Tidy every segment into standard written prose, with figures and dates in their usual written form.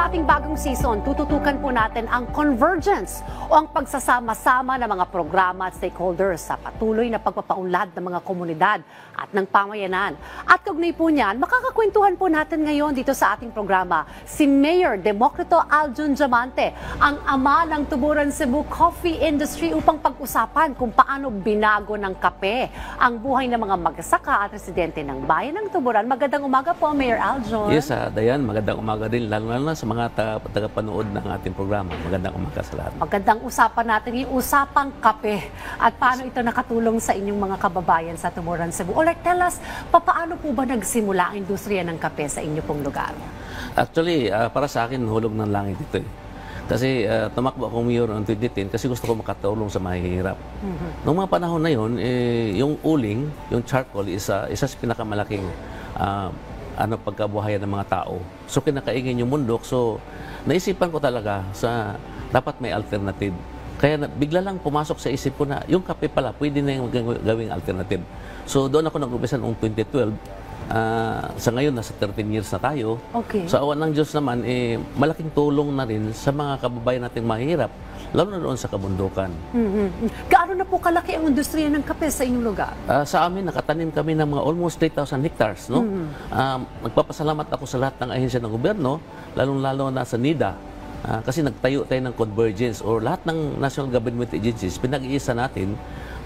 Sa ating bagong season, tututukan po natin ang convergence o ang pagsasama-sama ng mga programa at stakeholders sa patuloy na pagpapaunlad ng mga komunidad at ng pamayanan. At kaugnay po niyan, makakakwentuhan po natin ngayon dito sa ating programa si Mayor Democrito Aljun Diamante, ang ama ng Tuburan Cebu coffee industry, upang pag-usapan kung paano binago ng kape ang buhay ng mga magsasaka at residente ng bayan ng Tuburan. Magandang umaga po, Mayor Aljun. Yes, Dayan, magandang umaga din, lalo na sa mga tagapanood ng ating programa. Magandang umaga sa lahat. Magandang usapan natin yung usapang kape at paano ito nakatulong sa inyong mga kababayan sa Tuburan Cebu. Alright, tell us, paano po ba nagsimula ang industriya ng kape sa inyo pong lugar? Actually, para sa akin, hulog ng langit ito eh. Kasi tumakbo akong mayor noong 2010 kasi gusto ko makatulong sa mahihirap. Noong mga panahon na yun, yung uling, yung charcoal, isa sa pinakamalaking pagkabuhayan ng mga tao. So kinakaingin yung mundok. So naisipan ko talaga sa dapat may alternative. Kaya bigla lang pumasok sa isip ko na yung kape pala pwede na yung gawing alternative. So doon ako nag-umpisa noong 2012. Sa ngayon, nasa 13 years na tayo. Okay. Sa awan ng Diyos naman, malaking tulong na rin sa mga kababayan nating mahirap, lalo na doon sa kabundukan. Gaano na po kalaki ang industriya ng kape sa inyong lugar? Sa amin, nakatanim kami ng mga almost 3,000 hectares. No? Nagpapasalamat ako sa lahat ng ahensya ng gobyerno, lalong-lalo na sa NIDA. Kasi nagtayo tayo ng convergence or lahat ng national government agencies, pinag-iisa natin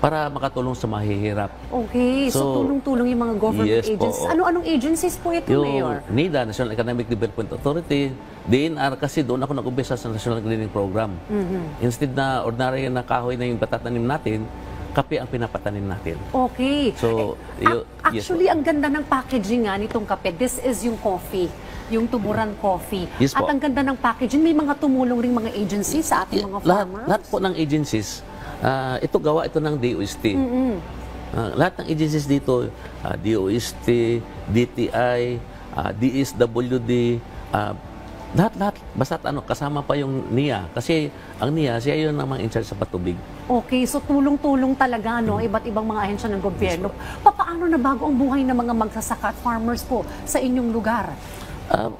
para makatulong sa mahihirap. Okay, so tulong-tulong yung mga government agencies. Ano-anong agencies po ito, Mayor? Yung NIDA, National Economic Development Authority, DNR, kasi doon ako nag-umpisa sa National Greening Program. Instead na ordinary na kahoy na yung patatanim natin, kape ang pinapatanim natin. Okay. So, actually, ang ganda ng packaging nga nitong kape. This is yung coffee, yung Tuburan Coffee. Yes, at ang ganda ng packaging, may mga tumulong ring mga agencies sa ating mga farmers? Lahat po ng agencies, ito gawa ito ng DOST. Lahat ng agencies dito, DOST, DTI, DSWD, lahat, basta kasama pa yung NIA. Kasi ang NIA, siya yun namang in charge sa patubig. Okay, so tulong-tulong talaga, no? Iba't ibang mga ahensya ng gobyerno. Paano na bago ang buhay ng mga magsasaka at farmers po sa inyong lugar?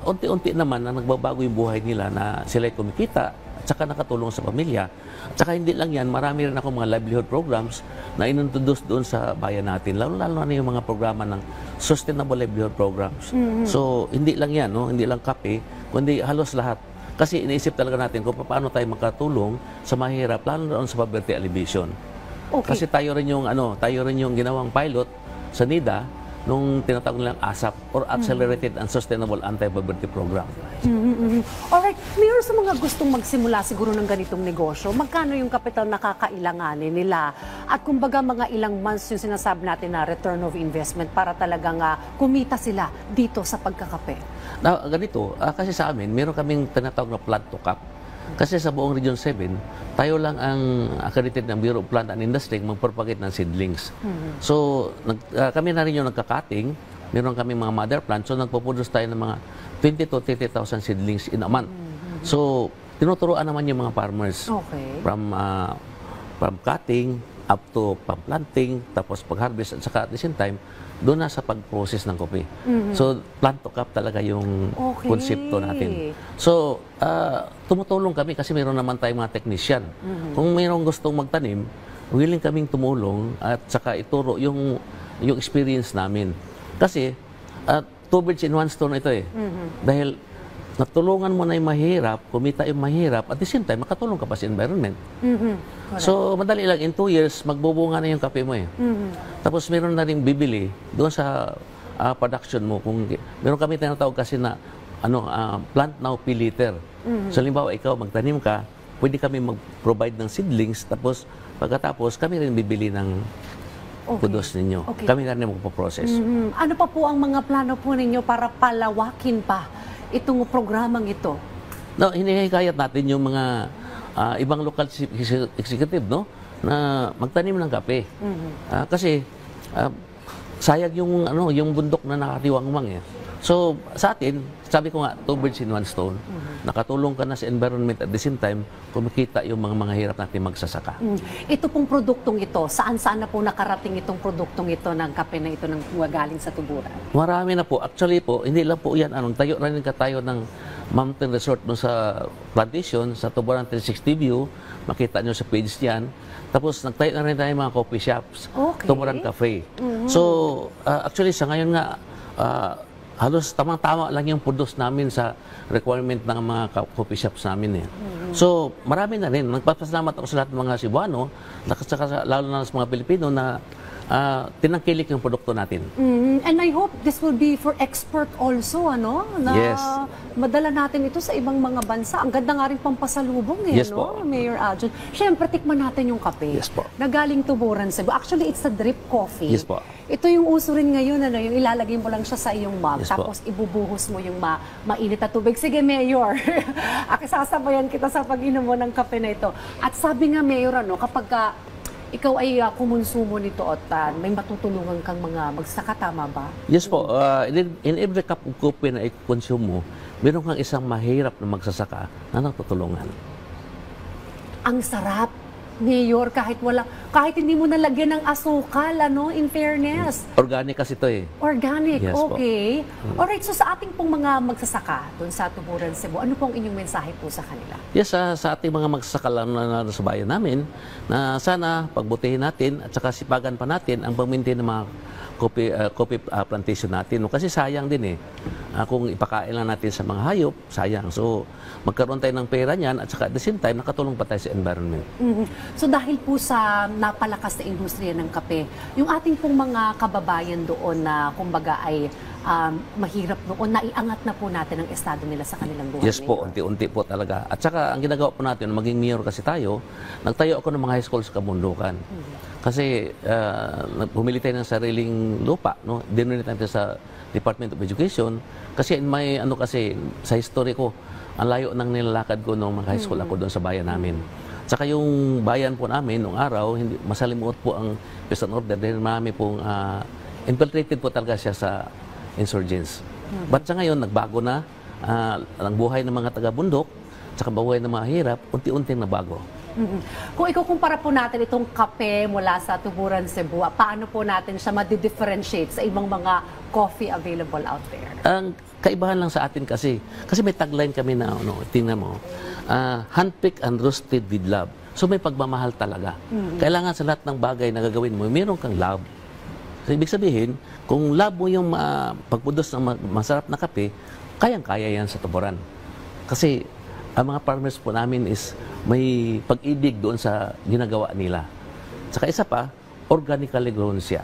Unti-unti naman na nagbabago yung buhay nila na sila'y kumikita at saka nakatulong sa pamilya. At saka hindi lang yan, marami rin ako mga livelihood programs na inintroduce doon sa bayan natin. Lalo-lalo na yung mga programa ng sustainable livelihood programs. So, hindi lang yan, no? Hindi lang kape, kundi halos lahat. Kasi iniisip talaga natin kung paano tayo makatulong sa mahirap, lalo na sa poverty alleviation. Okay. Kasi tayo rin yung ginawang pilot sa NIDA nung tinatawag nilang ASAP or Accelerated and Sustainable Anti-Poverty Program. Alright, Mayor, sa mga gustong magsimula siguro ng ganitong negosyo, magkano yung kapital na kakailanganin nila? At kumbaga mga ilang months yung sinasabi natin na return of investment para talagang kumita sila dito sa pagkakape? Now, ganito, kasi sa amin, meron kaming tinatawag na plant to cup. Kasi sa buong Region 7, tayo lang ang accredited ng Bureau of Plant and Industry magpropagate ng seedlings. So, kami na rin yung nagka-cutting. Meron kami mga mother plant. So, nagpo-produce tayo ng mga 20 to 30,000 seedlings in a month. So, tinuturuan naman yung mga farmers. Okay. From cutting up to planting, tapos pag-harvest, at saka at the same time, doon na sa pag-process ng kopi. So, plant to cup talaga yung konsepto natin. So, tumutulong kami kasi meron naman tayong mga technician. Kung mayroong gustong magtanim, willing kaming tumulong at saka ituro yung experience namin. Kasi, two birds in one stone ito eh. Dahil, natulungan mo na yung mahirap, kumita yung mahirap, at the same time, makatulong ka pa sa environment. So, madali lang, in 2 years, magbubunga na yung kape mo eh. Tapos, meron na rin bibili doon sa production mo. Meron kami tinatawag kasi na plant now, pay later. So, halimbawa, ikaw, magtanim ka, pwede kami mag-provide ng seedlings, tapos, pagkatapos, kami rin bibili ng kudos ninyo. Kami na rin magpo-process. Ano pa po ang mga plano po ninyo para palawakin pa itong programang ito? No, hinihikayat natin yung mga ibang local executive, no, na magtanim ng kape. Kasi sayang yung bundok na nakatiwangwang eh. So, sa atin, sabi ko nga, two birds in one stone. Nakatulong ka na sa environment at the same time, kumikita yung mga hirap natin magsasaka. Ito pong produktong ito, saan-saan na po nakarating itong produktong ito ng kape na ito ng galing sa Tuburan? Marami na po. Actually po, hindi lang po yan. Tayo na rin tayo ng mountain resort doon sa plantation, sa Tuburan 360 view. Makita nyo sa page yan. Tapos nagtayo na rin tayo mga coffee shops. Okay. Tuburan Cafe. So, actually sa ngayon nga, halos tamang-tama lang yung produce namin sa requirement ng mga coffee shops namin. So, marami na rin. Nagpapasalamat ako sa lahat ng mga Cebuano, lalo na sa mga Pilipino na tinangkilik yung produkto natin. And I hope this will be for export also, ano? Na Yes. madala natin ito sa ibang mga bansa. Ang ganda nga rin pampasalubong, Yes no? po. Mayor Aljon. Siyempre, tikman natin yung kape. Yes po. Na galing Tuburan Cebu. Actually, it's a drip coffee. Yes po. Ito yung uso rin ngayon, ano? Yung ilalagay mo lang siya sa iyong mug. Yes po. Tapos ibubuhos mo yung mainit na tubig. Sige, Mayor. Sasabayan kita sa pag-inom mo ng kape na ito. At sabi nga, Mayor, ano, kapag ikaw ay kumonsumo nito at may matutulungan kang mga magsaka, tama ba? Yes po. In every cup of coffee na i-consume mo, meron kang isang mahirap na magsasaka na natutulungan. Ang sarap, Mayor, kahit hindi mo nalagyan ng asukal, ano, in fairness. Organic kasi ito eh. Organic, Yes po. okay. Alright, so sa ating pong mga magsasaka doon sa Tuburan Cebu, ano pong inyong mensahe po sa kanila? Yes, sa ating mga magsasaka na sa bayan namin, na sana pagbutihin natin at saka sipagan pa natin ang pag-maintain ng mga coffee plantation natin. No? Kasi sayang din eh. Kung ipakain lang natin sa mga hayop, sayang. So, magkaroon tayo ng pera niyan at saka at the same time, nakatulong pa tayo sa environment. So dahil po sa napalakas na industriya ng kape, yung ating pong mga kababayan doon na kumbaga ay mahirap noon, naiangat na po natin ang estado nila sa kanilang buhay. Yes po, unti-unti po talaga. At saka ang ginagawa po natin, maging mayor kasi tayo, nagtayo ako ng mga high school sa Kabundukan. Kasi bumili tayo ng sariling lupa, no? Dinonate natin sa Department of Education. Kasi sa history ko, ang layo ng nilalakad ko nung mga high school ako doon sa bayan namin. Saka yung bayan po namin, nung araw, masalimuot po ang peace and order dahil marami pong infiltrated po talaga siya sa insurgents. But sa ngayon, nagbago na ang buhay ng mga taga-bundok, saka buhay ng mga hirap, unti-unting nabago. Kung ikukumpara po natin itong kape mula sa Tuburan Cebu, paano po natin siya ma-differentiate sa ibang mga coffee available out there? Ang kaibahan lang sa atin kasi may tagline kami na, tingnan mo, handpicked and roasted with love. So may pagmamahal talaga. Kailangan sa lahat ng bagay na gagawin mo, meron kang love. So, ibig sabihin, kung love mo yung pagpudos ng masarap na kape, kayang-kaya yan sa Tuburan. Kasi ang mga farmers po namin is may pag-ibig doon sa ginagawa nila. Saka isa pa, organically grown siya.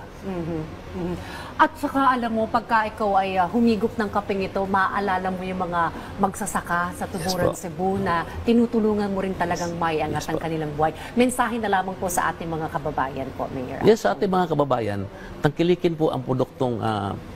At saka alam mo, pagka ikaw ay humigop ng kapeng ito, maaalala mo yung mga magsasaka sa Tuburan Cebu na tinutulungan mo rin talagang maiangat ang kanilang buhay. Mensahe na lamang po sa ating mga kababayan po, Mayor. Yes, sa ating mga kababayan, tangkilikin po ang produktong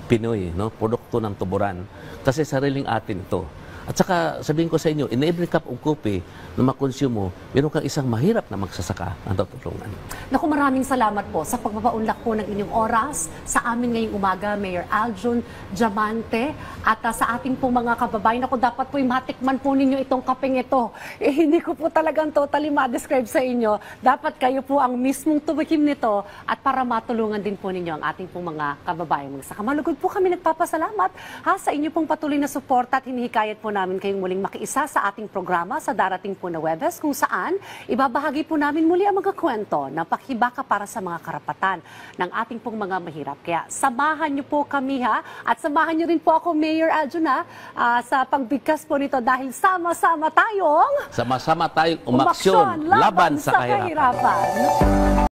Pinoy, produkto ng Tuburan. Kasi sariling atin ito. At saka sabihin ko sa inyo, in every cup of coffee na makonsume mo, meron kang isang mahirap na magsasaka na tutulungan. Naku, maraming salamat po sa pagpapaunlak po ng inyong oras sa amin ngayong umaga, Mayor Aljon Diamante, at sa ating po mga kababayan. Naku, dapat po matikman po ninyo itong kapeng ito. Hindi ko po talagang totally ma-describe sa inyo. Dapat kayo po ang mismong tumikim nito at para matulungan din po ninyo ang ating po mga kababayan magsaka. Malugod po kami nagpapasalamat sa inyo pong patuloy na suporta at hinihikayat po namin kayong muling makiisa sa ating programa sa darating po na Webes kung saan ibabahagi po namin muli ang mga kwento na pakibaka para sa mga karapatan ng ating pong mga mahirap. Kaya samahan niyo po kami at samahan niyo rin po ako, Mayor Aljon, sa pagbigkas po nito dahil sama-sama tayong umaksyon laban sa kahirapan.